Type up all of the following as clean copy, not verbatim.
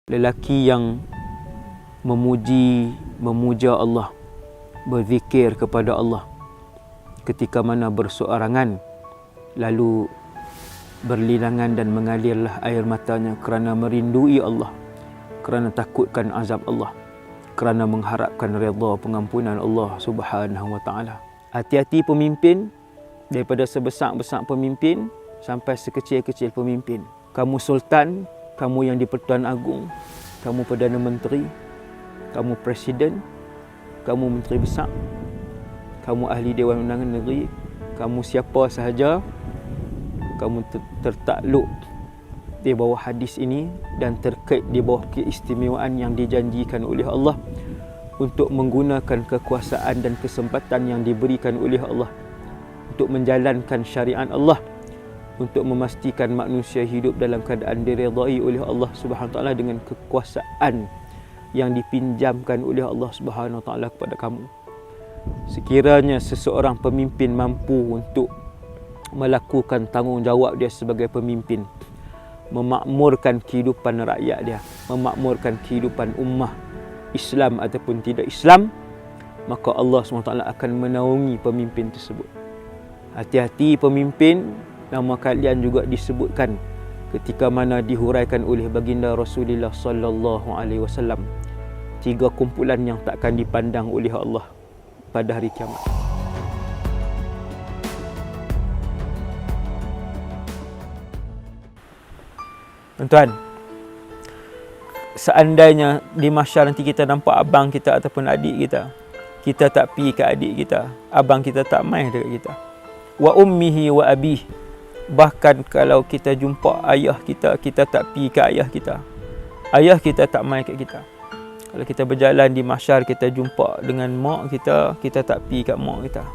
Lelaki yang memuja Allah, berzikir kepada Allah ketika mana berseorangan, lalu berlinangan dan mengalirlah air matanya kerana merindui Allah, kerana takutkan azab Allah, kerana mengharapkan redha pengampunan Allah Subhanahu wa taala. Hati-hati pemimpin, daripada sebesar-besar pemimpin sampai sekecil-kecil pemimpin. Kamu sultan, kamu yang di-Pertuan Agong, kamu Perdana Menteri, kamu Presiden, kamu Menteri Besar, kamu Ahli Dewan Undangan Negeri, kamu siapa sahaja, kamu tertakluk di bawah hadis ini dan terkait di bawah keistimewaan yang dijanjikan oleh Allah untuk menggunakan kekuasaan dan kesempatan yang diberikan oleh Allah untuk menjalankan syariat Allah, untuk memastikan manusia hidup dalam keadaan diredai oleh Allah Subhanahu Wa Taala dengan kekuasaan yang dipinjamkan oleh Allah Subhanahu Wa Taala kepada kamu. Sekiranya seseorang pemimpin mampu untuk melakukan tanggungjawab dia sebagai pemimpin, memakmurkan kehidupan rakyat dia, memakmurkan kehidupan ummah Islam ataupun tidak Islam, maka Allah SWT akan menaungi pemimpin tersebut. Hati-hati pemimpin, nama kalian juga disebutkan ketika mana dihuraikan oleh baginda Rasulullah sallallahu alaihi wasallam, 3 kumpulan yang takkan dipandang oleh Allah pada hari kiamat. Tuan-tuan, seandainya di mahsyar nanti kita nampak abang kita ataupun adik kita, kita tak pergi ke adik kita, abang kita tak mai dekat kita. Wa ummihi wa abih. Bahkan kalau kita jumpa ayah kita, kita tak pergi ke ayah kita. Ayah kita tak mai kat kita. Kalau kita berjalan di mahsyar, kita jumpa dengan mak kita, kita tak pergi kat mak kita.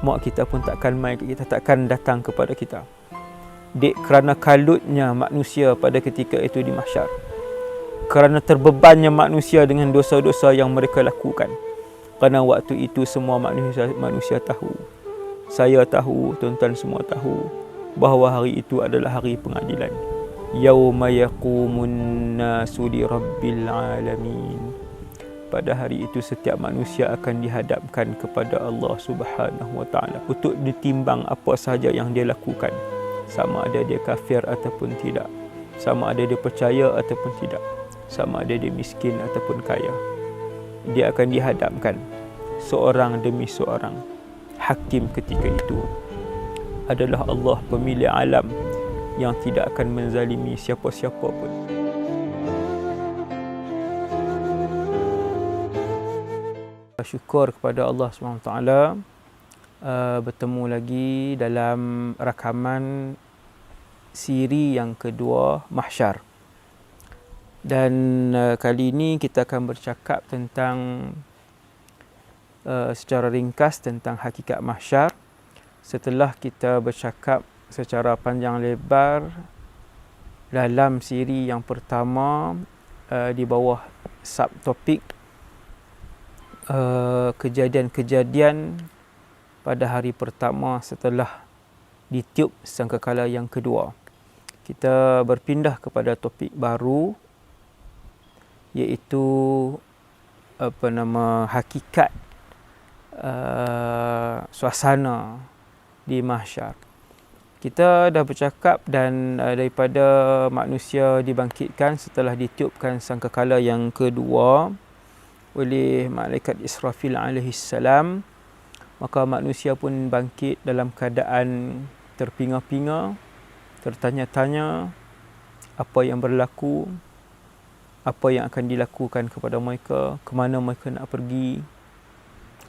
Mak kita pun takkan mai kat kita, takkan datang kepada kita. Kerana kalutnya manusia pada ketika itu di mahsyar. Kerana terbebannya manusia dengan dosa-dosa yang mereka lakukan. Kerana waktu itu semua manusia tahu. Saya tahu, tuan-tuan semua tahu bahawa hari itu adalah hari pengadilan. Yauma yaqumun nasu li rabbil alamin. Pada hari itu setiap manusia akan dihadapkan kepada Allah Subhanahu wa taala untuk ditimbang apa sahaja yang dia lakukan. Sama ada dia kafir ataupun tidak. Sama ada dia percaya ataupun tidak. Sama ada dia miskin ataupun kaya. Dia akan dihadapkan seorang demi seorang. Hakim ketika itu adalah Allah, pemilik alam yang tidak akan menzalimi siapa-siapa pun. Syukur kepada Allah SWT, bertemu lagi dalam rakaman siri yang kedua Mahsyar. Dan kali ini kita akan bercakap tentang secara ringkas tentang hakikat mahsyar. Setelah kita bercakap secara panjang lebar dalam siri yang pertama di bawah subtopik kejadian-kejadian pada hari pertama setelah ditiup sangkakala yang kedua, kita berpindah kepada topik baru, iaitu hakikat suasana di mahsyar. Kita dah bercakap dan daripada manusia dibangkitkan setelah ditiupkan sangkakala yang kedua oleh malaikat Israfil alaihi salam, maka manusia pun bangkit dalam keadaan terpinga-pinga, tertanya-tanya apa yang berlaku, apa yang akan dilakukan kepada mereka, ke mana mereka nak pergi,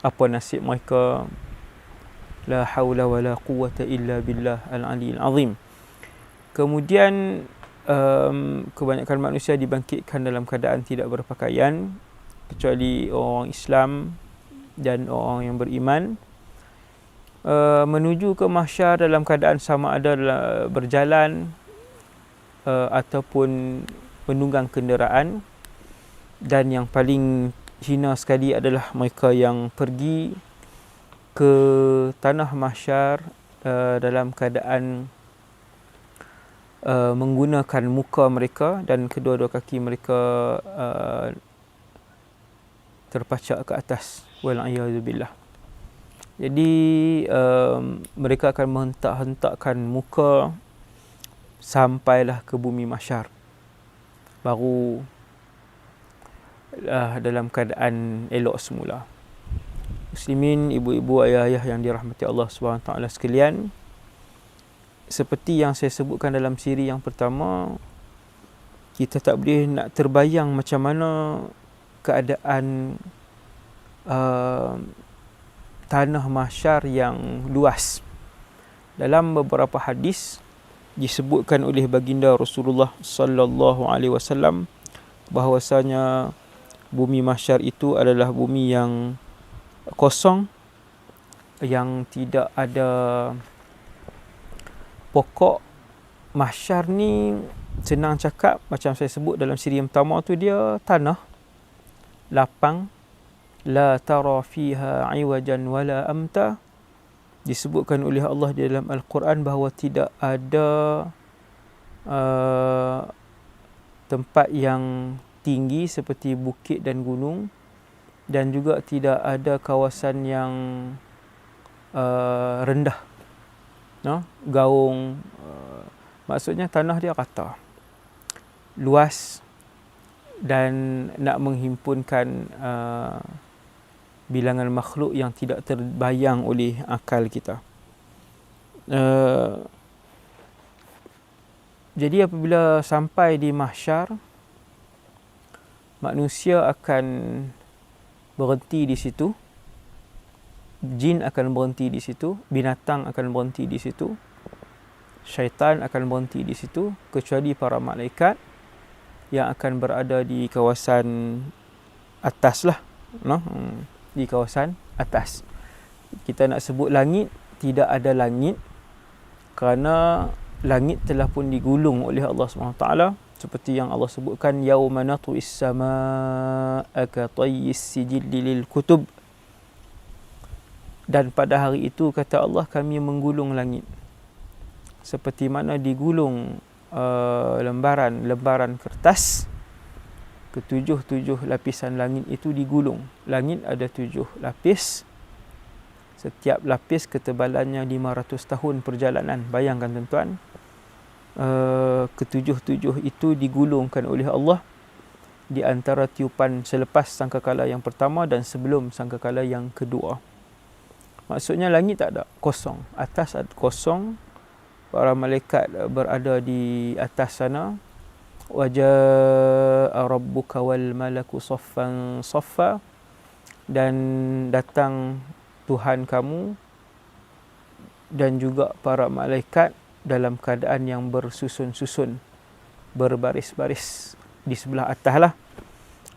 apa nasib mereka. La haula wala quwwata illa billah al-aliyyil azim. Kemudian kebanyakan manusia dibangkitkan dalam keadaan tidak berpakaian, kecuali orang Islam dan orang yang beriman, menuju ke mahsyar dalam keadaan sama ada berjalan ataupun menunggang kenderaan. Dan yang paling hina sekali adalah mereka yang pergi ke tanah mahsyar dalam keadaan menggunakan muka mereka dan kedua-dua kaki mereka terpacak ke atas. Wal'iyadzubillah. Jadi mereka akan menghentak-hentakkan muka sampailah ke bumi mahsyar. Baru dalam keadaan elok semula. Muslimin, ibu-ibu, ayah-ayah yang dirahmati Allah SWT sekalian, seperti yang saya sebutkan dalam siri yang pertama, kita tak boleh nak terbayang macam mana keadaan tanah mahsyar yang luas. Dalam beberapa hadis disebutkan oleh baginda Rasulullah sallallahu alaihi wasallam bahwasanya bumi mahsyar itu adalah bumi yang kosong, yang tidak ada pokok. Mahsyar ni senang cakap, macam saya sebut dalam siri yang pertama tu, dia tanah lapang, la tara fiha iwajan wala amta. Disebutkan oleh Allah di dalam Al-Quran bahawa tidak ada tempat yang tinggi seperti bukit dan gunung, dan juga tidak ada kawasan yang rendah, gaung. Maksudnya tanah dia rata, luas, dan nak menghimpunkan bilangan makhluk yang tidak terbayang oleh akal kita. Jadi apabila sampai di mahsyar, manusia akan berhenti di situ, jin akan berhenti di situ, binatang akan berhenti di situ, syaitan akan berhenti di situ, kecuali para malaikat yang akan berada di kawasan atas lah, di kawasan atas. Kita nak sebut langit, tidak ada langit, kerana langit telah pun digulung oleh Allah SWT, seperti yang Allah sebutkan, yauma natwis samaa ka tayyis sijilli lil kutub. Dan pada hari itu, kata Allah, kami menggulung langit seperti mana digulung lembaran kertas. Ketujuh lapisan langit itu digulung. Langit ada 7 lapis. Setiap lapis ketebalannya 500 tahun perjalanan. Bayangkan tuan-tuan, ketujuh itu digulungkan oleh Allah di antara tiupan selepas sangkakala yang pertama dan sebelum sangkakala yang kedua. Maksudnya langit tak ada, kosong. Atas ada kosong. Para malaikat berada di atas sana. Waja'a rabbuka wal malaku saffan saffa. Dan datang Tuhan kamu dan juga para malaikat dalam keadaan yang bersusun-susun, berbaris-baris. Di sebelah atas lah,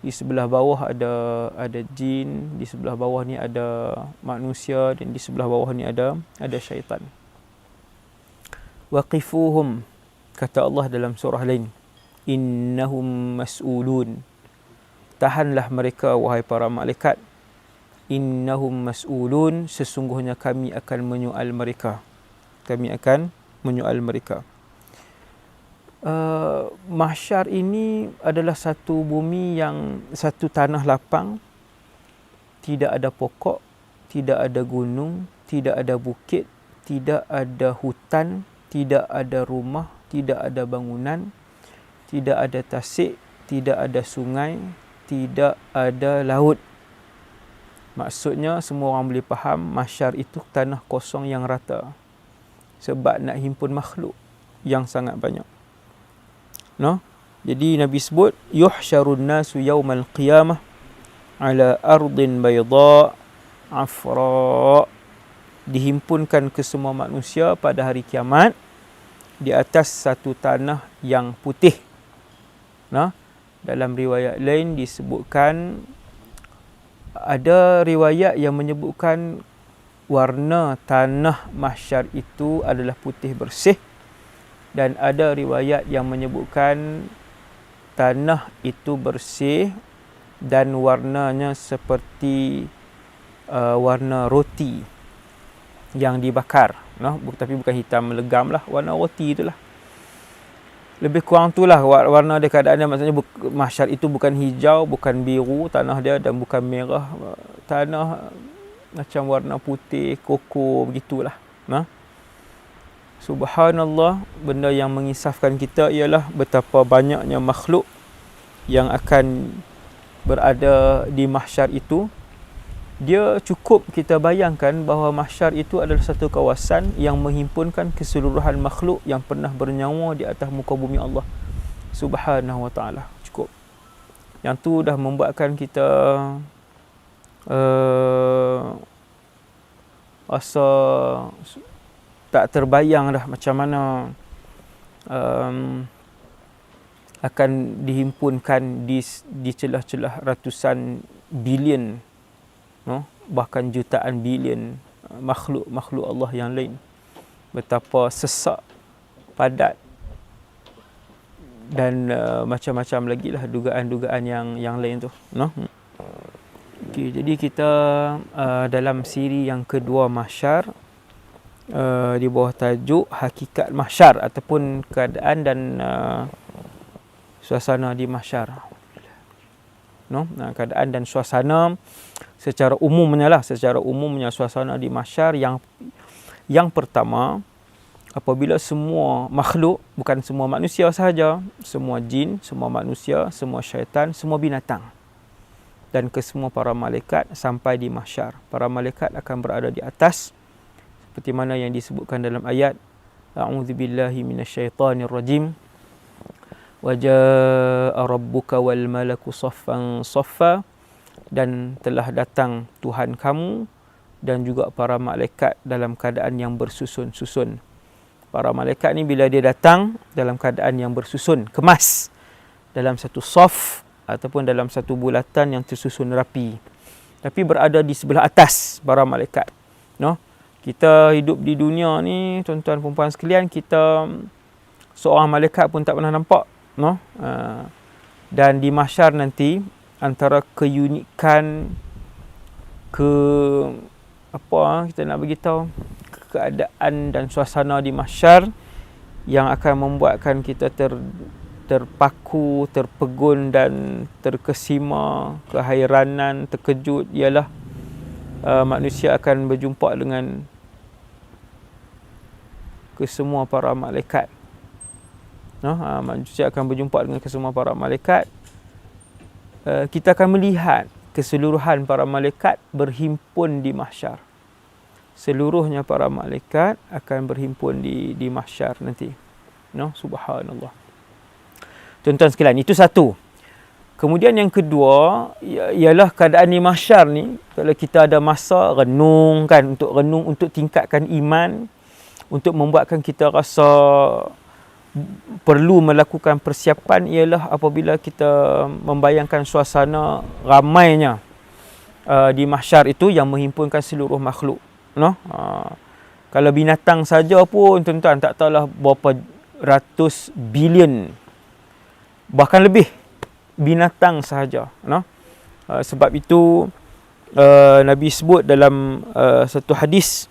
di sebelah bawah ada jin, di sebelah bawah ni ada manusia, dan di sebelah bawah ni ada syaitan. Waqifuhum, kata Allah dalam surah lain, innahum mas'ulun. Tahanlah mereka, wahai para malaikat. Innahum mas'ulun, sesungguhnya kami akan menyoal mereka. Kami akan menyoal mereka. Mahsyar ini adalah satu bumi yang, satu tanah lapang, tidak ada pokok, tidak ada gunung, tidak ada bukit, tidak ada hutan, tidak ada rumah, tidak ada bangunan, tidak ada tasik, tidak ada sungai, tidak ada laut. Maksudnya semua orang boleh faham, mahsyar itu tanah kosong yang rata, sebab nak himpun makhluk yang sangat banyak. Jadi Nabi sebut, yuhsyarun nasu yawmal qiyamah ala ardin bayda afra. Dihimpunkan ke semua manusia pada hari kiamat di atas satu tanah yang putih. Dalam riwayat lain disebutkan, ada riwayat yang menyebutkan warna tanah mahsyar itu adalah putih bersih, dan ada riwayat yang menyebutkan tanah itu bersih dan warnanya seperti warna roti yang dibakar, tapi bukan hitam legam lah, warna roti itulah. Lebih kurang itulah warna dia, keadaan dia. Maksudnya mahsyar itu bukan hijau, bukan biru tanah dia, dan bukan merah. Tanah macam warna putih, koko, begitulah. Subhanallah, benda yang mengisafkan kita ialah betapa banyaknya makhluk yang akan berada di mahsyar itu. Dia cukup kita bayangkan bahawa mahsyar itu adalah satu kawasan yang menghimpunkan keseluruhan makhluk yang pernah bernyawa di atas muka bumi Allah Subhanahu wa ta'ala. Cukup. Yang tu dah membuatkan kita rasa tak terbayang dah macam mana akan dihimpunkan di celah-celah ratusan bilion, bahkan jutaan bilion makhluk Allah yang lain. Betapa sesak, padat, dan macam-macam lagi lah dugaan-dugaan yang lain tu. Okay, jadi kita dalam siri yang kedua mahsyar, di bawah tajuk hakikat mahsyar ataupun keadaan dan suasana di mahsyar. Keadaan dan suasana secara umumnya suasana di mahsyar yang pertama, apabila semua makhluk, bukan semua manusia sahaja, semua jin, semua manusia, semua syaitan, semua binatang dan kesemua para malaikat sampai di mahsyar. Para malaikat akan berada di atas seperti mana yang disebutkan dalam ayat a'udzubillahi minasyaitonirrajim, wa jaa'a rabbuka wal malaku saffan saffa, dan telah datang Tuhan kamu dan juga para malaikat dalam keadaan yang bersusun-susun. Para malaikat ni bila dia datang dalam keadaan yang bersusun, kemas dalam satu saf ataupun dalam satu bulatan yang tersusun rapi, tapi berada di sebelah atas para malaikat. Kita hidup di dunia ni, tuan-tuan perempuan sekalian, kita seorang malaikat pun tak pernah nampak. Dan di mahsyar nanti, antara keunikan kita nak beritahu, keadaan dan suasana di mahsyar yang akan membuatkan kita terpaku, terpegun dan terkesima, kehairanan, terkejut, ialah manusia akan berjumpa dengan kesemua para malaikat. Manusia akan berjumpa dengan kesemua para malaikat. Kita akan melihat keseluruhan para malaikat berhimpun di mahsyar. Seluruhnya para malaikat akan berhimpun di mahsyar nanti. Subhanallah. Tuan-tuan sekalian, itu satu. Kemudian yang kedua ialah keadaan di mahsyar ni, kalau kita ada masa renung untuk tingkatkan iman, untuk membuatkan kita rasa perlu melakukan persiapan, ialah apabila kita membayangkan suasana ramainya di mahsyar itu yang menghimpunkan seluruh makhluk. Kalau binatang saja pun, tuan-tuan, tak tahulah berapa ratus bilion, bahkan lebih binatang sahaja. Sebab itu Nabi sebut dalam satu hadis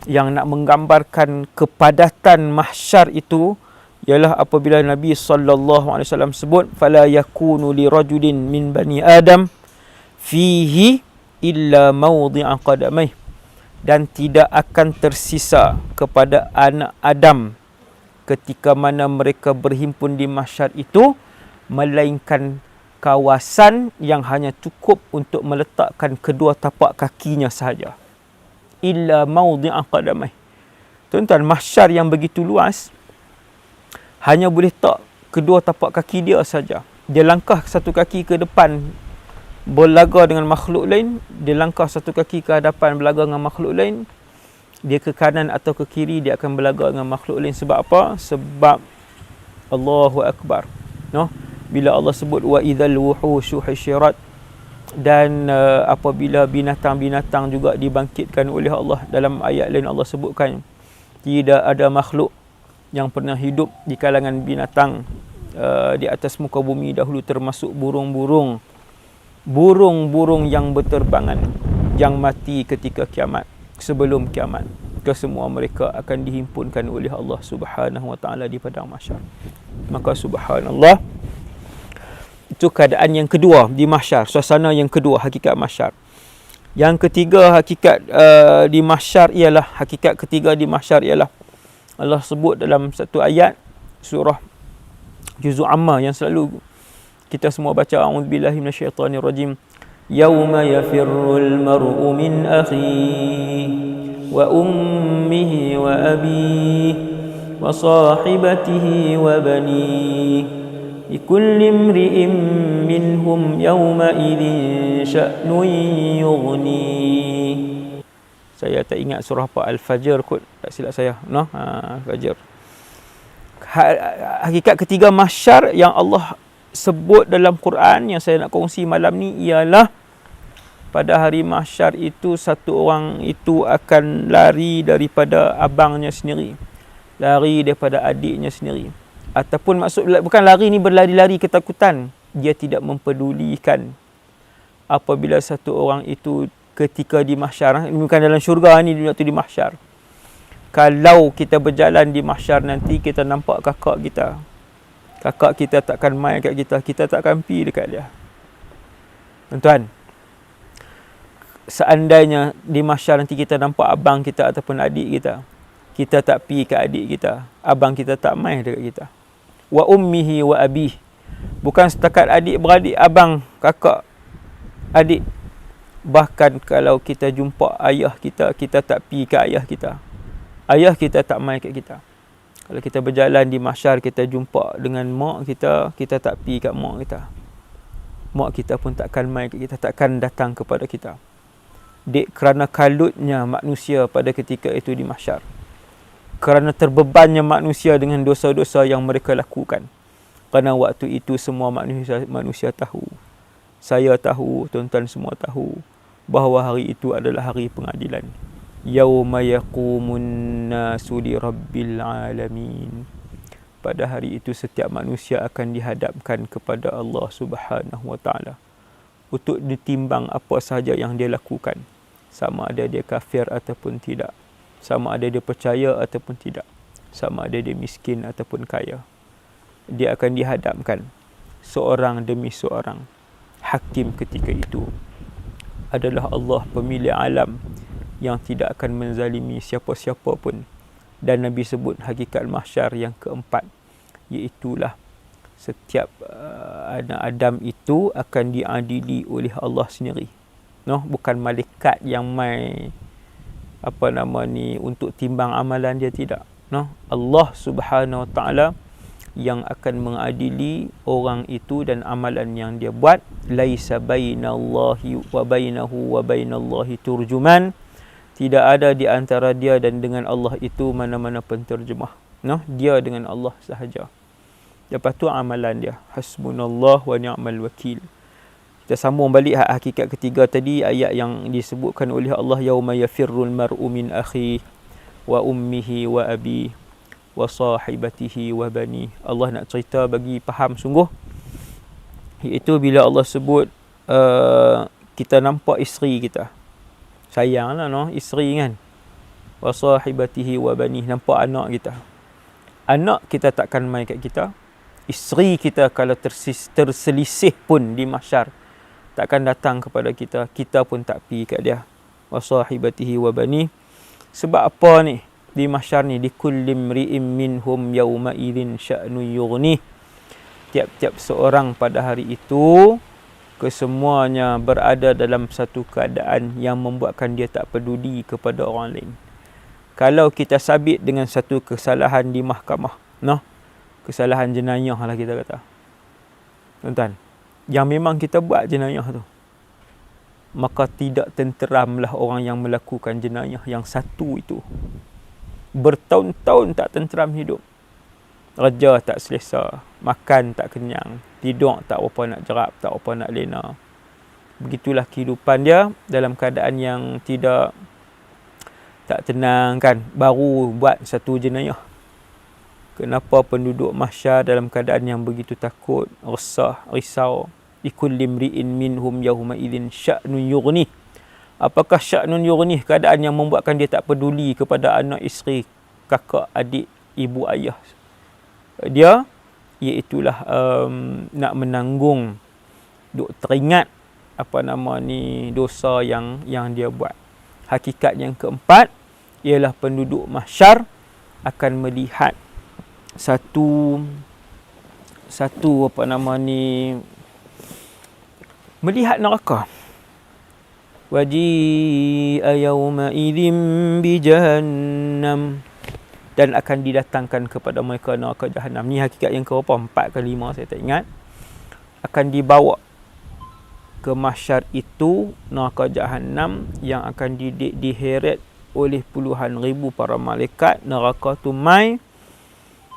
yang nak menggambarkan kepadatan mahsyar itu, ialah apabila Nabi SAW sebut, fala yakunu li rajulin min bani Adam fihi illa mawdi'a qadamai, dan tidak akan tersisa kepada anak Adam ketika mana mereka berhimpun di mahsyar itu, melainkan kawasan yang hanya cukup untuk meletakkan kedua tapak kakinya sahaja. Illa mawdi'a qadamai. Tuan-tuan, mahsyar yang begitu luas, hanya boleh tak kedua tapak kaki dia saja. Dia langkah satu kaki ke depan, berlaga dengan makhluk lain. Dia langkah satu kaki ke hadapan, berlaga dengan makhluk lain. Dia ke kanan atau ke kiri, dia akan berlaga dengan makhluk lain. Sebab apa? Sebab Allahu Akbar. Bila Allah sebut wa idzal wuhushu husyirat, dan apabila binatang-binatang juga dibangkitkan oleh Allah, dalam ayat lain Allah sebutkan tidak ada makhluk yang pernah hidup di kalangan binatang di atas muka bumi dahulu, termasuk burung-burung yang berterbangan, yang mati ketika kiamat, sebelum kiamat. kesemua mereka akan dihimpunkan oleh Allah Subhanahu wa taala di padang mahsyar. Maka subhanallah, itu keadaan yang kedua di mahsyar, suasana yang kedua hakikat mahsyar. Yang ketiga hakikat di mahsyar ialah, hakikat ketiga di mahsyar ialah Allah sebut dalam satu ayat surah Juz'u Amma yang selalu kita semua baca, a'udzubillahi minasyaitonirrajim, yauma yafirrul mar'u min akhihi wa ummihi wa abihi wa sahibatihi wa banihi likulli imri'in minhum yawma idzin sya'nun yughni. Saya tak ingat surah apa, Al-Fajr kot, tak silap saya. Al-Fajr. Hakikat ketiga mahsyar yang Allah sebut dalam Quran yang saya nak kongsi malam ni ialah pada hari mahsyar itu satu orang itu akan lari daripada abangnya sendiri, lari daripada adiknya sendiri. Ataupun maksud bukan lari ni berlari-lari ketakutan, dia tidak mempedulikan apabila satu orang itu ketika di mahsyar, bukan dalam syurga ni, waktu di mahsyar. Kalau kita berjalan di mahsyar nanti, kita nampak kakak kita takkan main kat kita takkan pergi dekat dia. Tuan-tuan, seandainya di mahsyar nanti kita nampak abang kita ataupun adik kita tak pergi ke adik kita, abang kita tak main dekat kita. Wa ummihi wa abih, bukan setakat adik beradik, abang, kakak, adik. Bahkan kalau kita jumpa ayah kita, kita tak pergi ke ayah kita, ayah kita tak main kat kita. Kalau kita berjalan di mahsyar, kita jumpa dengan mak kita, kita tak pergi kat mak kita, mak kita pun takkan main kat kita, takkan datang kepada kita. Kerana kalutnya manusia pada ketika itu di mahsyar, kerana terbebannya manusia dengan dosa-dosa yang mereka lakukan. Kerana waktu itu semua manusia tahu, saya tahu, tuan-tuan semua tahu, bahawa hari itu adalah hari pengadilan. Yauma yaqumun nasu li rabbil alamin. Pada hari itu setiap manusia akan dihadapkan kepada Allah Subhanahu wa taala untuk ditimbang apa sahaja yang dia lakukan, sama ada dia kafir ataupun tidak, sama ada dia percaya ataupun tidak, sama ada dia miskin ataupun kaya. Dia akan dihadapkan seorang demi seorang. Hakim ketika itu adalah Allah, pemilik alam yang tidak akan menzalimi siapa-siapa pun. Dan Nabi sebut hakikat mahsyar yang keempat, iaitulah setiap anak Adam itu akan diadili oleh Allah sendiri. Bukan malaikat yang untuk timbang amalan dia, tidak. Allah Subhanahu wa taala yang akan mengadili orang itu dan amalan yang dia buat. Laisa bainallahi wa bainahu wa bainallahi turjuman. Tidak ada di antara dia dan dengan Allah itu mana-mana penterjemah. Dia dengan Allah sahaja. Lepas tu amalan dia. Hasbunallah wa ni'mal wakil. Kita sambung balik hakikat ketiga tadi, ayat yang disebutkan oleh Allah, yauma yafirrul mar'u min akhihi wa ummihi wa abihi wa sahibatihi wa bani. Allah nak cerita bagi faham sungguh, iaitu bila Allah sebut kita nampak isteri kita, sayanglah isteri kan, wa sahibatihi wa bani, nampak anak kita. Anak kita takkan main kat kita. Isteri kita kalau terselisih pun di mahsyar takkan datang kepada kita, kita pun tak pergi kat dia. Wa sahibatihi wa bani. Sebab apa ni? Di mahsyar ni, di kulli imri'in minhum yawma idzin sya'nu yughni. Tiap-tiap seorang pada hari itu, kesemuanya berada dalam satu keadaan yang membuatkan dia tak peduli kepada orang lain. Kalau kita sabit dengan satu kesalahan di mahkamah, kesalahan jenayah lah kita kata, tuan-tuan, yang memang kita buat jenayah tu, maka tidak tenteramlah orang yang melakukan jenayah yang satu itu. Bertahun-tahun tak tenteram hidup. Kerja tak selesa, makan tak kenyang, tidur tak apa nak jerap, tak apa nak lena. Begitulah kehidupan dia dalam keadaan yang tak tenang kan. Baru buat satu jenayah. Kenapa penduduk mahsyar dalam keadaan yang begitu takut, resah, risau? Likulli imri'in minhum yawma idzin sya'nun yughni. Apakah sya'nun yughnih, keadaan yang membuatkan dia tak peduli kepada anak, isteri, kakak, adik, ibu, ayah dia, iaitulah nak menanggung, duk teringat dosa yang dia buat. Hakikat yang keempat ialah penduduk mahsyar akan melihat satu melihat neraka. Waji'a yawma idzin bi jahannam, dan akan didatangkan kepada mereka neraka Jahannam. Ni hakikat yang keberapa? 4 ke 5 saya tak ingat. Akan dibawa ke mahsyar itu neraka Jahannam yang akan diheret oleh puluhan ribu para malaikat. Neraka tu mai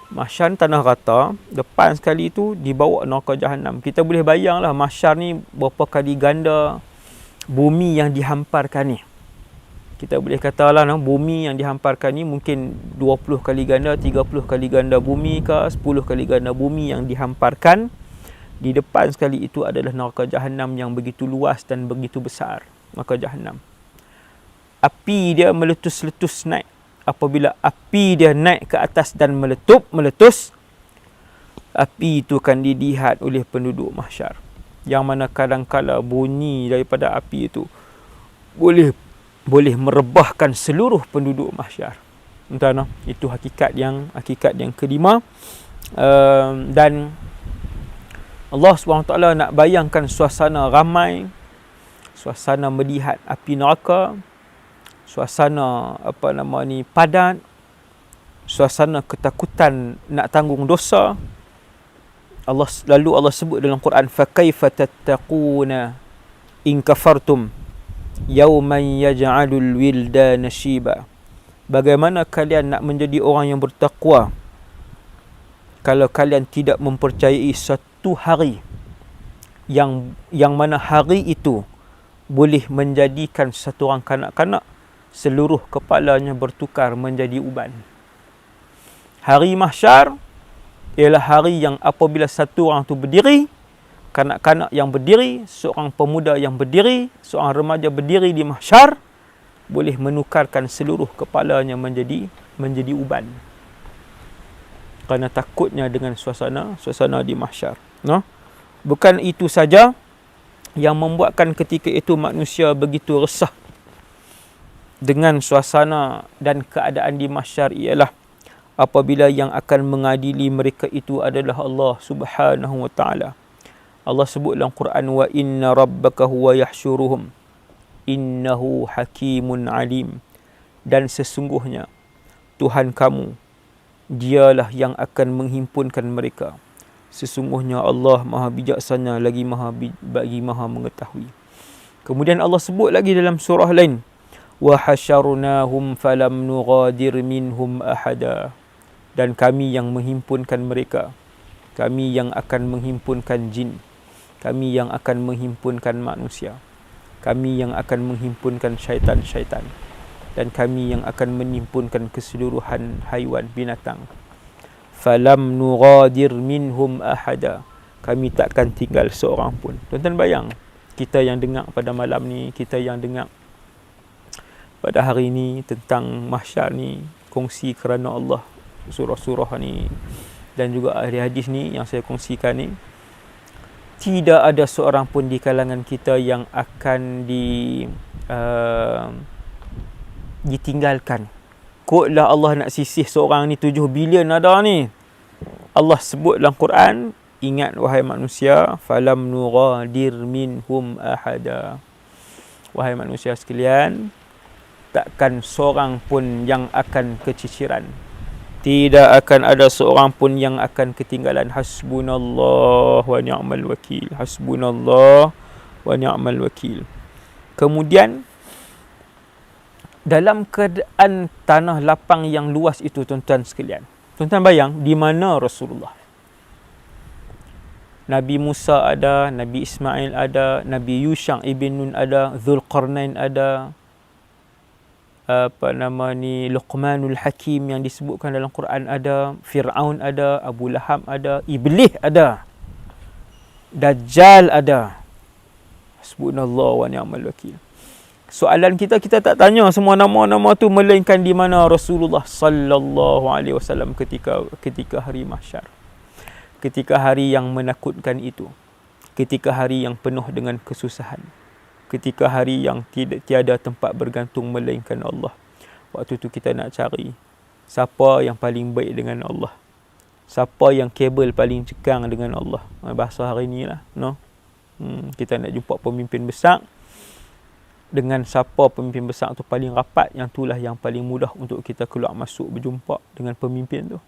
mahsyar tanah rata, depan sekali tu dibawa neraka Jahannam. Kita boleh bayanglah mahsyar ni berapa kali ganda bumi yang dihamparkan ni. Kita boleh katalah bumi yang dihamparkan ni mungkin 20 kali ganda, 30 kali ganda bumi ke, 10 kali ganda bumi yang dihamparkan. Di depan sekali itu adalah neraka Jahannam yang begitu luas dan begitu besar. Neraka Jahannam. Api dia meletus-letus naik. Apabila api dia naik ke atas dan meletus, api itu akan dilihat oleh penduduk mahsyar. Yang mana kadang-kala bunyi daripada api itu boleh merebahkan seluruh penduduk mahsyar. Entah, itu hakikat yang kelima. Dan Allah SWT nak bayangkan suasana ramai, suasana melihat api neraka, suasana padat, suasana ketakutan nak tanggung dosa. Lalu Allah sebut dalam Quran, fa kaifa tattaquna in kafartum yauman yaj'alul wildana shiba. Bagaimana kalian nak menjadi orang yang bertakwa kalau kalian tidak mempercayai satu hari yang mana hari itu boleh menjadikan satu orang kanak-kanak seluruh kepalanya bertukar menjadi uban. Hari mahsyar ialah hari yang apabila satu orang tu berdiri, kanak-kanak yang berdiri, seorang pemuda yang berdiri, seorang remaja berdiri di mahsyar, boleh menukarkan seluruh kepalanya menjadi uban. Kerana takutnya dengan suasana di mahsyar. Bukan itu saja yang membuatkan ketika itu manusia begitu resah dengan suasana dan keadaan di mahsyar ialah apabila yang akan mengadili mereka itu adalah Allah Subhanahu wa taala. Allah sebut dalam Quran, wa inna rabbaka huwa yahsyuruhum innahu hakimun alim. Dan sesungguhnya Tuhan kamu, dialah yang akan menghimpunkan mereka. Sesungguhnya Allah maha bijaksana lagi maha mengetahui. Kemudian Allah sebut lagi dalam surah lain, wa hasyarnahum falam nughadir minhum ahada. Dan kami yang menghimpunkan mereka, kami yang akan menghimpunkan jin, kami yang akan menghimpunkan manusia, kami yang akan menghimpunkan syaitan-syaitan, dan kami yang akan menghimpunkan keseluruhan haiwan binatang. Falam nughadir minhum ahada. Kami takkan tinggal seorang pun. Tuan-tuan bayang, kita yang dengar pada malam ni, kita yang dengar pada hari ni tentang mahsyar ni, kongsi kerana Allah, surah-surah ni dan juga ahli hadis ni yang saya kongsikan ni, tidak ada seorang pun di kalangan kita yang akan ditinggalkan. Kotlah Allah nak sisih seorang ni 7 bilion ada ni. Allah sebut dalam Quran, ingat wahai manusia, falam nughadir minhum ahada. Wahai manusia sekalian, takkan seorang pun yang akan keciciran. Tidak akan ada seorang pun yang akan ketinggalan. Hasbunallah wa ni'mal wakil. Hasbunallah wa ni'mal wakil. Kemudian dalam keadaan tanah lapang yang luas itu, tuan-tuan sekalian, tuan-tuan bayang di mana Rasulullah. Nabi Musa ada, Nabi Ismail ada, Nabi Yusha' ibn Nun ada, Zulqarnain ada, Luqmanul Hakim yang disebutkan dalam Quran ada, Fir'aun ada, Abu Lahab ada, Iblis ada, Dajjal ada. Hasbunallah wa ni'mal wakil. Soalan kita tak tanya semua nama-nama tu, melainkan di mana Rasulullah sallallahu alaihi wasallam ketika hari mahsyar. Ketika hari yang menakutkan itu. Ketika hari yang penuh dengan kesusahan. Ketika hari yang tiada tempat bergantung melainkan Allah. Waktu tu kita nak cari siapa yang paling baik dengan Allah. Siapa yang kabel paling cekang dengan Allah. Bahasa hari ni lah. No? Kita nak jumpa pemimpin besar. Dengan siapa pemimpin besar tu paling rapat, yang itulah yang paling mudah untuk kita keluar masuk berjumpa dengan pemimpin tu.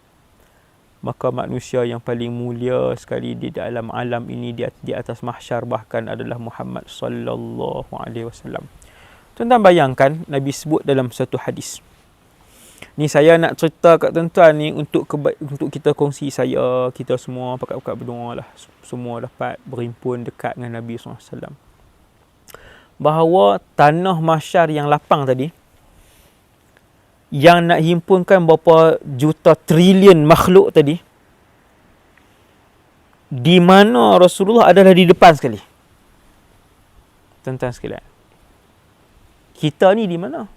Maka manusia yang paling mulia sekali di dalam alam ini, di atas mahsyar bahkan, adalah Muhammad sallallahu alaihi wasallam. Tuan-tuan bayangkan, Nabi sebut dalam satu hadis. Ni saya nak cerita kat tuan-tuan ni untuk kita kongsi, kita semua pakat-pakat berdoa lah. Semua dapat berhimpun dekat dengan Nabi SAW. Bahawa tanah mahsyar yang lapang tadi, yang nak himpunkan berapa juta trilion makhluk tadi, di mana Rasulullah adalah di depan sekali. Tuan-tuan sekalian, kita ni di mana?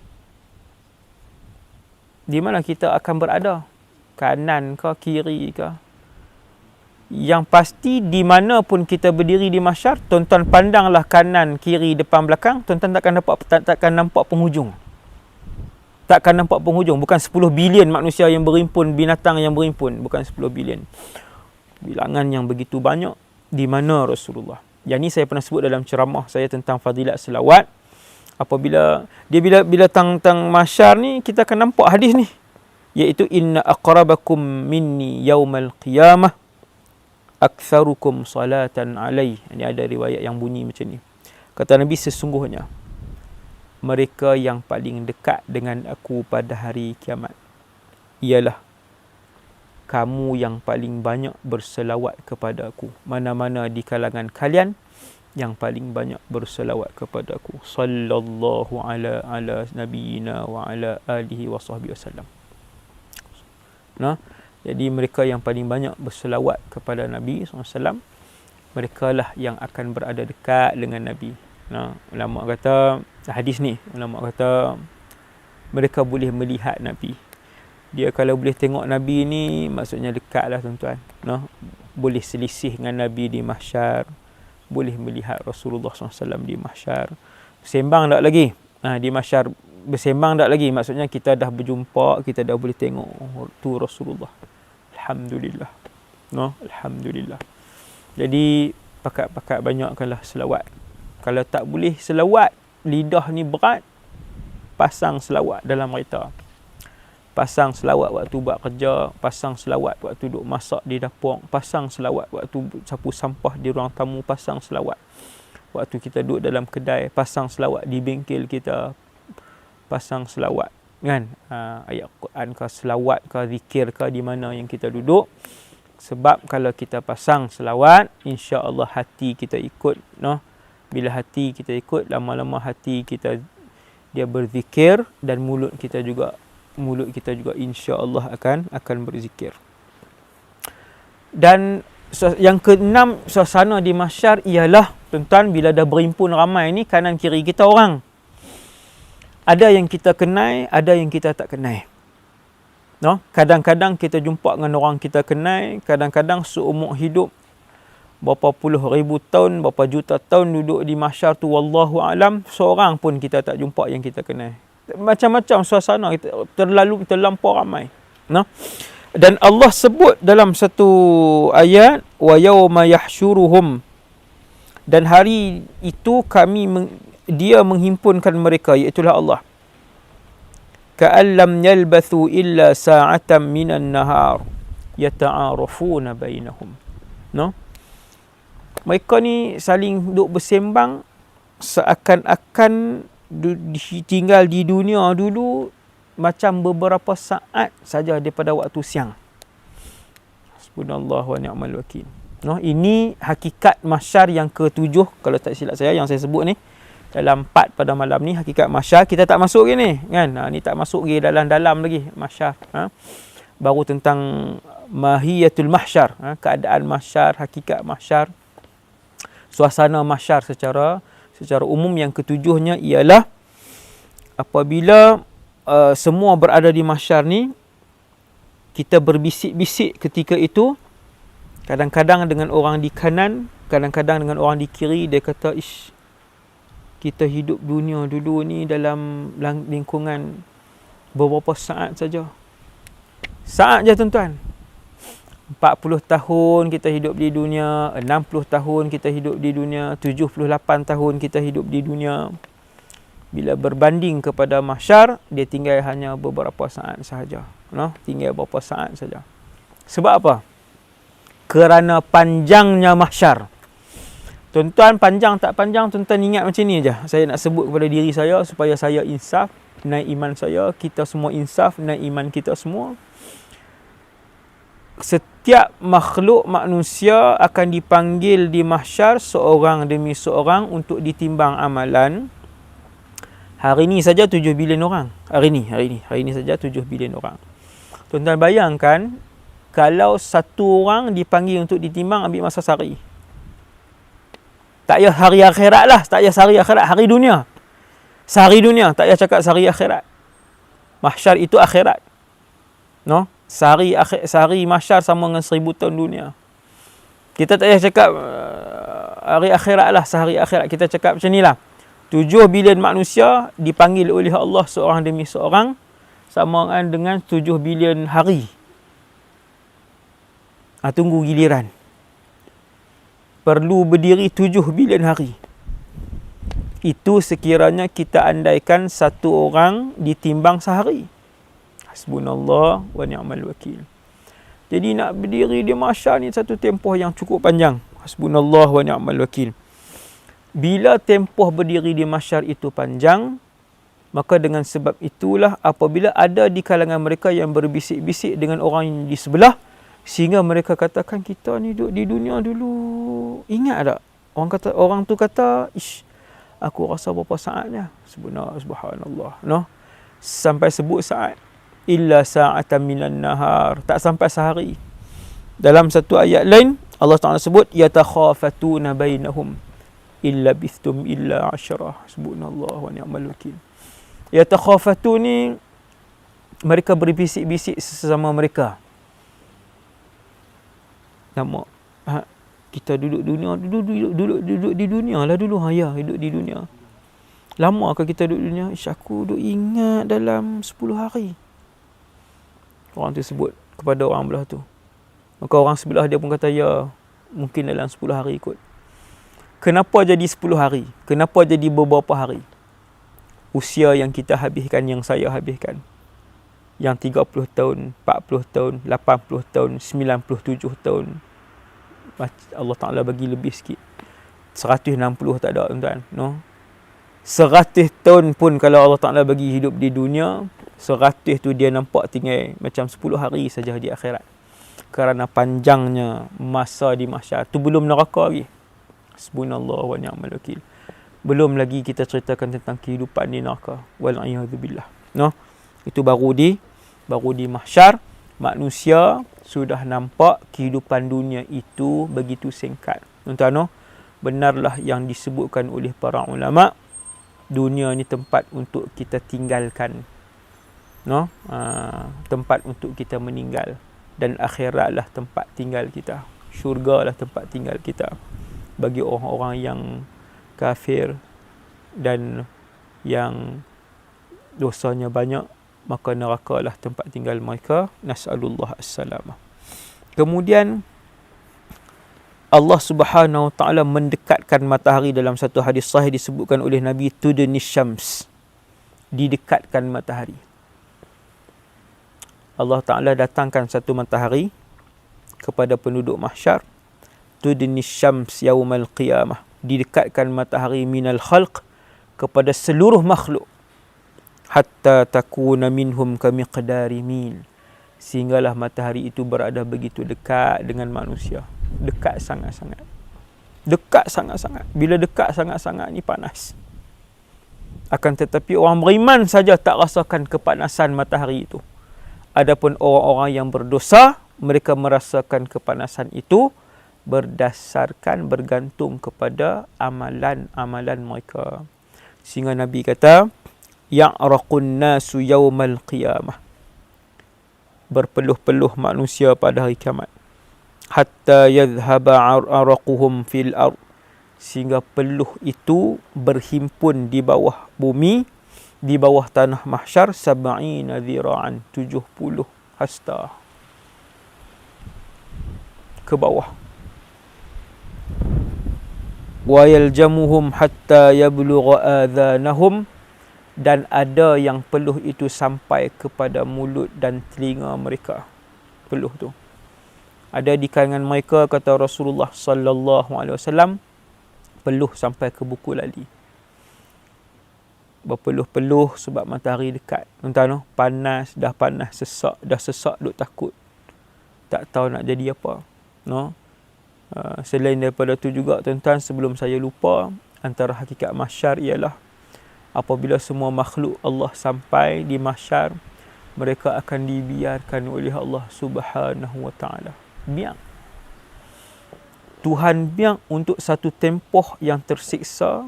Di mana kita akan berada? Kanan ke, kiri ke? Yang pasti di mana pun kita berdiri di mahsyar, tuan-tuan pandanglah kanan, kiri, depan, belakang, tuan-tuan takkan nampak penghujung. Takkan nampak penghujung. Bukan 10 bilion manusia yang berhimpun, binatang yang berhimpun. Bukan 10 bilion. Bilangan yang begitu banyak. Di mana Rasulullah? Yang ni saya pernah sebut dalam ceramah saya tentang fadilat selawat. Apabila bila tang mahsyar ni, kita akan nampak hadis ni, iaitu inna aqrabakum minni yaumal qiyamah aktsarukum salatan alai. Ini ada riwayat yang bunyi macam ni. Kata Nabi, sesungguhnya mereka yang paling dekat dengan aku pada hari kiamat ialah kamu yang paling banyak berselawat kepada aku. Mana-mana di kalangan kalian yang paling banyak berselawat kepada aku. Sallallahu ala nabiyina wa ala alihi wa sahbihi wasallam. Nah, jadi mereka yang paling banyak berselawat kepada Nabi SAW, mereka lah yang akan berada dekat dengan Nabi. Nah, ulama kata, hadis ni, ulama kata mereka boleh melihat Nabi. Dia kalau boleh tengok Nabi ni, maksudnya dekat lah tuan-tuan. Nah, boleh selisih dengan Nabi di mahsyar. Boleh melihat Rasulullah SAW di mahsyar. Bersembang tak lagi? Di mahsyar bersembang tak lagi? Maksudnya kita dah berjumpa, kita dah boleh tengok tu Rasulullah. Alhamdulillah. No, alhamdulillah. Jadi pakat-pakat banyakkanlah selawat. Kalau tak boleh selawat, lidah ni berat, pasang selawat dalam kereta. Pasang selawat waktu buat kerja, pasang selawat waktu duduk masak di dapur, pasang selawat waktu sapu sampah di ruang tamu, pasang selawat waktu kita duduk dalam kedai, pasang selawat di bengkel kita, pasang selawat kan, ayat Quran ke, selawat ke, zikir ke, di mana yang kita duduk. Sebab kalau kita pasang selawat, insya-Allah hati kita ikut, no? Bila hati kita ikut, lama-lama hati kita dia berzikir, dan mulut kita juga insya-Allah akan berzikir. Dan yang keenam, suasana di mahsyar ialah, tuan-tuan, bila dah berhimpun ramai ni, kanan kiri kita orang. Ada yang kita kenal, ada yang kita tak kenal. No? Kadang-kadang kita jumpa dengan orang kita kenal, kadang-kadang seumur hidup berapa puluh ribu tahun, berapa juta tahun duduk di mahsyar tu, wallahu alam, seorang pun kita tak jumpa yang kita kenal. Macam-macam suasana, terlampau ramai. No? Dan Allah sebut dalam satu ayat, wa yauma yahsyuruhum, dan hari itu dia menghimpunkan mereka, iaitulah Allah. Ka'allam yalbathu illa sa'atan minan nahar yata'arafuna bainahum. No? Mereka ni saling duduk bersembang seakan-akan tinggal di dunia dulu macam beberapa saat saja daripada waktu siang. Hasbunallah wa ni'mal wakil. No, ini hakikat mahsyar yang ke-7, kalau tak silap saya, yang saya sebut ni. Dalam 4 pada malam ni, hakikat mahsyar. Kita tak masuk lagi ni, kan? Ni tak masuk lagi dalam-dalam lagi mahsyar. Baru tentang mahiyatul mahsyar, keadaan mahsyar, hakikat mahsyar, suasana mahsyar secara umum. Yang ke-7-nya ialah apabila semua berada di mahsyar ni, kita berbisik-bisik ketika itu, kadang-kadang dengan orang di kanan, kadang-kadang dengan orang di kiri. Dia kata, ish, kita hidup dunia dulu ni dalam lingkungan beberapa saat saja. Saat je tuan-tuan. 40 tahun kita hidup di dunia, 60 tahun kita hidup di dunia, 78 tahun kita hidup di dunia. Bila berbanding kepada mahsyar, dia tinggal hanya beberapa saat sahaja. No? Tinggal beberapa saat saja. Sebab apa? Kerana panjangnya mahsyar. Tuan-tuan, panjang tak panjang, tuan-tuan ingat macam ni aja. Saya nak sebut kepada diri saya supaya saya insaf, naik iman saya, kita semua insaf, naik iman kita semua. Setiap makhluk manusia akan dipanggil di mahsyar seorang demi seorang untuk ditimbang amalan. Hari ni saja 7 bilion orang. Hari ni saja 7 bilion orang. Tuan-tuan bayangkan, kalau satu orang dipanggil untuk ditimbang, ambil masa sehari. Tak payah hari akhirat lah. Tak payah sehari akhirat. Hari dunia. Sehari dunia. Tak payah cakap sehari akhirat. Mahsyar itu akhirat. No? Sehari mahsyar sama dengan 1000 tahun dunia. Kita tak payah cakap hari akhirat lah. Sehari akhirat. Kita cakap macam ni lah. 7 bilion manusia dipanggil oleh Allah seorang demi seorang. Sama dengan 7 bilion hari. Tunggu giliran. Perlu berdiri 7 bilion hari. Itu sekiranya kita andaikan satu orang ditimbang sehari. Hasbunallah wa ni'mal wakil. Jadi nak berdiri di mahsyar ni satu tempoh yang cukup panjang. Hasbunallah wa ni'mal wakil. Bila tempoh berdiri di mahsyar itu panjang, maka dengan sebab itulah apabila ada di kalangan mereka yang berbisik-bisik dengan orang di sebelah, sehingga mereka katakan, kita ni duduk di dunia dulu. Ingat tak? Orang tu kata, ish, aku rasa berapa saatnya? Subhanallah. No? Sampai sebut saat. Illa sa'atan minan nahar. Tak sampai sehari. Dalam satu ayat lain, Allah Ta'ala sebut, yatakhafatuna bainahum. Illa bithtum illa asyarah. Subhanallah wa ni'mal wakil. Yatakhafatun ni, mereka berbisik-bisik sesama mereka. Nama, kita duduk dunia, duduk di dunia lah dulu. Hidup di dunia. Lama ke kita duduk di dunia? Ish, aku duduk ingat dalam 10 hari. Orang tu sebut kepada orang belah tu. Maka orang sebelah dia pun kata, ya, mungkin dalam 10 hari kot. Kenapa jadi 10 hari? Kenapa jadi beberapa hari? Usia yang kita habiskan, yang saya habiskan. Yang 30 tahun, 40 tahun, 80 tahun, 97 tahun. Allah Ta'ala bagi lebih sikit. 160 tak ada, tuan-tuan. No? 100 tahun pun kalau Allah Ta'ala bagi hidup di dunia, 100 tu dia nampak tinggal macam 10 hari saja di akhirat. Kerana panjangnya masa di mahsyar. Tu belum neraka lagi. Subhanallah wa ni'mal wakil. Belum lagi kita ceritakan tentang kehidupan di neraka. Wal'iyadzubillah. No? Itu baru di mahsyar. Manusia sudah nampak kehidupan dunia itu begitu singkat. Tuan-tuan, no? Benarlah yang disebutkan oleh para ulama, dunia ni tempat untuk kita tinggalkan. No? Tempat untuk kita meninggal. Dan akhiratlah tempat tinggal kita. Syurga lah tempat tinggal kita. Bagi orang-orang yang kafir dan yang dosanya banyak, maka neraka lah tempat tinggal mereka. Nas'alullah as-salamah. Kemudian Allah Subhanahu Wa Taala mendekatkan matahari. Dalam satu hadis sahih disebutkan oleh Nabi, tudnis syams, didekatkan matahari. Allah Ta'ala datangkan satu matahari kepada penduduk mahsyar. Tudnis syams yaumal qiyamah, didekatkan matahari minal khalq, kepada seluruh makhluk. Hatta takuna minhum kamiqdari mil, sehinggalah matahari itu berada begitu dekat dengan manusia. Dekat sangat-sangat. Dekat sangat-sangat. Bila dekat sangat-sangat ni panas. Akan tetapi orang beriman saja tak rasakan kepanasan matahari itu. Adapun orang-orang yang berdosa, mereka merasakan kepanasan itu bergantung kepada amalan-amalan mereka. Sehingga Nabi kata, ya'raqun nasu yaumal qiyamah. Berpeluh-peluh manusia pada hari kiamat. Hatta yadhhaba araquhum fil ard, sehingga peluh itu berhimpun di bawah bumi, di bawah tanah mahsyar, 70 dhira'an, 70 hasta ke bawah. Wa yaljamuhum hatta yablugha adhanahum, dan ada yang peluh itu sampai kepada mulut dan telinga mereka. Peluh tu ada di kalangan mereka, kata Rasulullah sallallahu alaihi wasallam, peluh sampai ke buku lali. Berpeluh-peluh sebab matahari dekat. Tuan-tuan, panas, dah panas, sesak, duk takut. Tak tahu nak jadi apa. No? Selain daripada tu juga, tuan-tuan, sebelum saya lupa, antara hakikat mahsyar ialah apabila semua makhluk Allah sampai di mahsyar, mereka akan dibiarkan oleh Allah Subhanahu wa taala. Biang. Tuhan biang untuk satu tempoh yang tersiksa.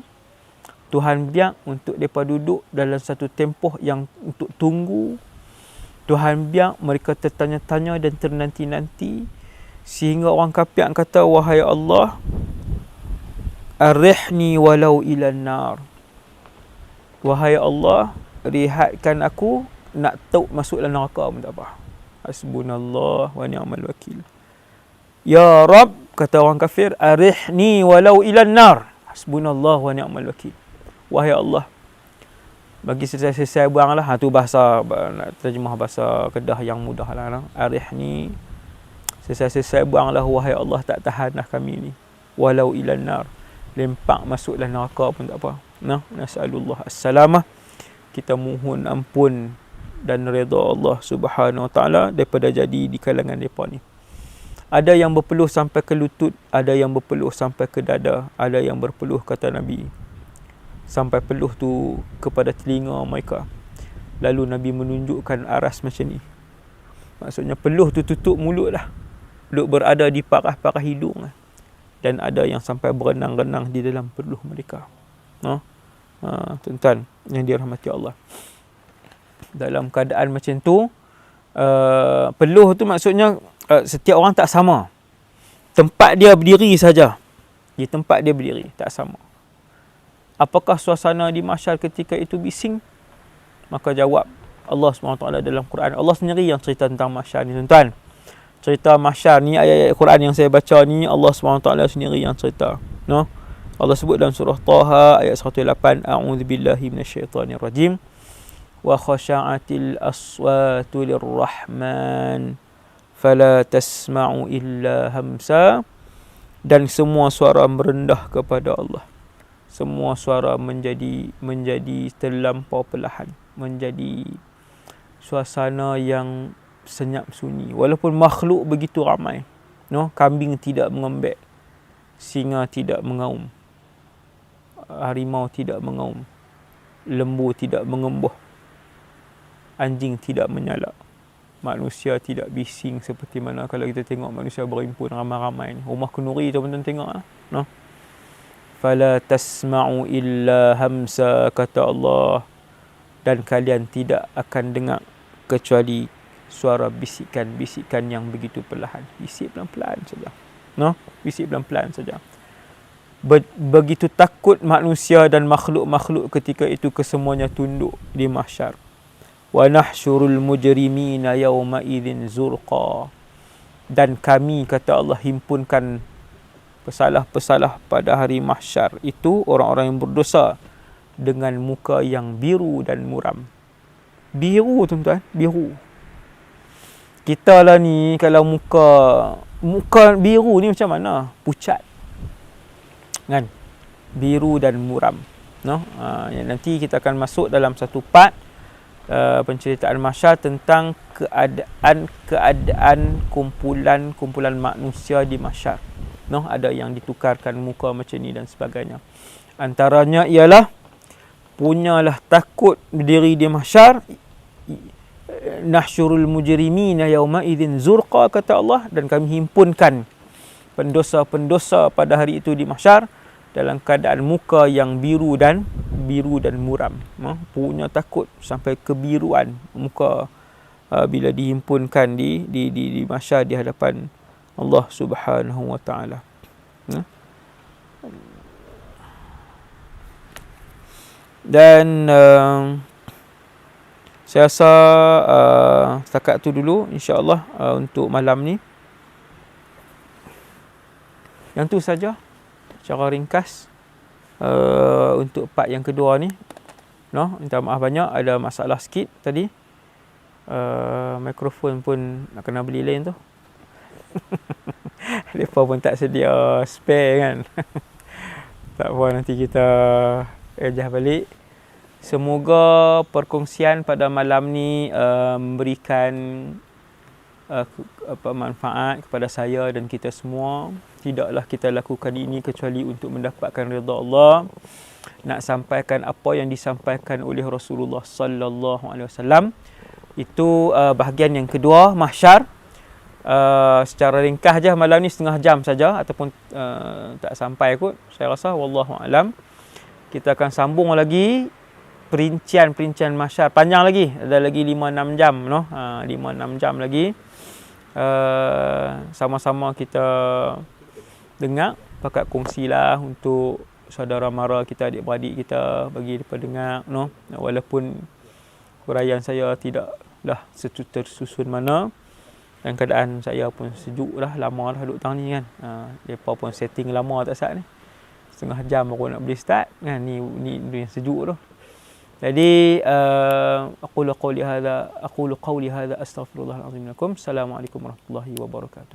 Tuhan biang untuk mereka duduk dalam satu tempoh yang untuk tunggu. Tuhan biang mereka tertanya-tanya dan ternanti-nanti, sehingga orang kafir kata, wahai Allah, arihni walau ilan nar. Wahai Allah, rehatkan aku, nak tauk masuk dalam neraka pun tak apa. Hasbunallah wa ni'mal wakil. Ya Rab, kata orang kafir, arihni walau ilan nar. Hasbunallah wa ni'mal wakil. Wahai Allah, bagi selesai buang lah. Tu bahasa, nak terjemah bahasa Kedah yang mudah lah. Arihni, selesai buang lah, wahai Allah, tak tahan dah kami ni. Walau ilan nar, lempak masuk dalam neraka pun tak apa. Nas'alullah as-salamah. Kita mohon ampun dan redha Allah Subhanahu wa taala daripada jadi di kalangan mereka ni. Ada yang berpeluh sampai ke lutut, ada yang berpeluh sampai ke dada, ada yang berpeluh, kata Nabi, sampai peluh tu kepada telinga mereka. Lalu Nabi menunjukkan aras macam ni. Maksudnya peluh tu tutup mulut lah, duk berada di parah-parah hidung lah. Dan ada yang sampai berenang-renang di dalam peluh mereka. Tuan-tuan yang dirahmati Allah, dalam keadaan macam tu, peluh tu maksudnya setiap orang tak sama. Tempat dia berdiri saja. Di tempat dia berdiri tak sama. Apakah suasana di mahsyar ketika itu bising? Maka jawab Allah SWT dalam Quran. Allah sendiri yang cerita tentang mahsyar ni, tuan-tuan. Cerita mahsyar ni, ayat-ayat Quran yang saya baca ni, Allah SWT sendiri yang cerita. Allah sebut dalam surah Taha ayat 108, a'udzubillahi minasyaitonirrajim, wa khasha'atil aswatu lirrahman fala tasma'u illa hamsa, dan semua suara merendah kepada Allah. Semua suara menjadi terlampau perlahan, menjadi suasana yang senyap sunyi. Walaupun makhluk begitu ramai, kambing tidak mengembek, singa tidak mengaum, harimau tidak mengaum, lembu tidak mengembuh, anjing tidak menyalak, manusia tidak bising seperti mana kalau kita tengok manusia berhimpun ramai-ramai ni. Rumah Kenuri tu pun tengok lah. Fala tasma'u illa hamsa, kata Allah, dan kalian tidak akan dengar kecuali suara bisikan-bisikan yang begitu perlahan. Bisik pelan-pelan saja. Bisik pelan-pelan saja. Begitu takut manusia dan makhluk-makhluk ketika itu kesemuanya tunduk di mahsyar. Wa nahsyurul mujrimina yawma idzin zurqa, dan kami, kata Allah, himpunkan pesalah-pesalah pada hari mahsyar itu, orang-orang yang berdosa, dengan muka yang biru dan muram. Biru, tuan-tuan, biru. Kita lah ni kalau muka biru ni macam mana? Pucat, kan? Biru dan muram. Nanti kita akan masuk dalam satu part penceritaan mahsyar tentang keadaan kumpulan manusia di mahsyar. Ada yang ditukarkan muka macam ni dan sebagainya. Antaranya ialah, punyalah takut berdiri di mahsyar. Nahsyurul mujrimina yawma idzin zurqa, kata Allah, dan kami himpunkan pendosa-pendosa pada hari itu di mahsyar dalam keadaan muka yang biru dan biru dan muram. Punya takut sampai kebiruan muka bila dihimpunkan di mahsyar di hadapan Allah Subhanahu wa taala. Dan saya rasa setakat tu dulu insya-Allah untuk malam ni. Yang tu saja secara ringkas untuk part yang kedua ni. Minta maaf banyak ada masalah sikit tadi. Mikrofon pun nak kena beli lain tu. Mereka pun tak sedia spare kan. Tak apa, nanti kita ejah balik. Semoga perkongsian pada malam ni memberikan manfaat kepada saya dan kita semua. Tidaklah kita lakukan ini kecuali untuk mendapatkan redha Allah. Nak sampaikan apa yang disampaikan oleh Rasulullah sallallahu alaihi wasallam. Itu bahagian yang kedua, mahsyar. Secara ringkas je malam ni setengah jam saja ataupun tak sampai kot saya rasa, wallahu alam. Kita akan sambung lagi perincian mahsyar panjang lagi, ada lagi 5-6 jam 5-6 jam lagi. Sama-sama kita dengar, pakat kongsilah untuk saudara mara kita, adik-beradik kita, bagi mereka dengar walaupun huraian saya tidaklah tersusun mana. Dan keadaan saya pun sejuk dah, lama dah duduk tang ni kan. Mereka pun setting lama tak sat ni. Setengah jam baru nak boleh start kan. Ni yang sejuk tu. Jadi aqulu qawli hadha astaghfirullahalazim lakum. Assalamualaikum warahmatullahi wabarakatuh.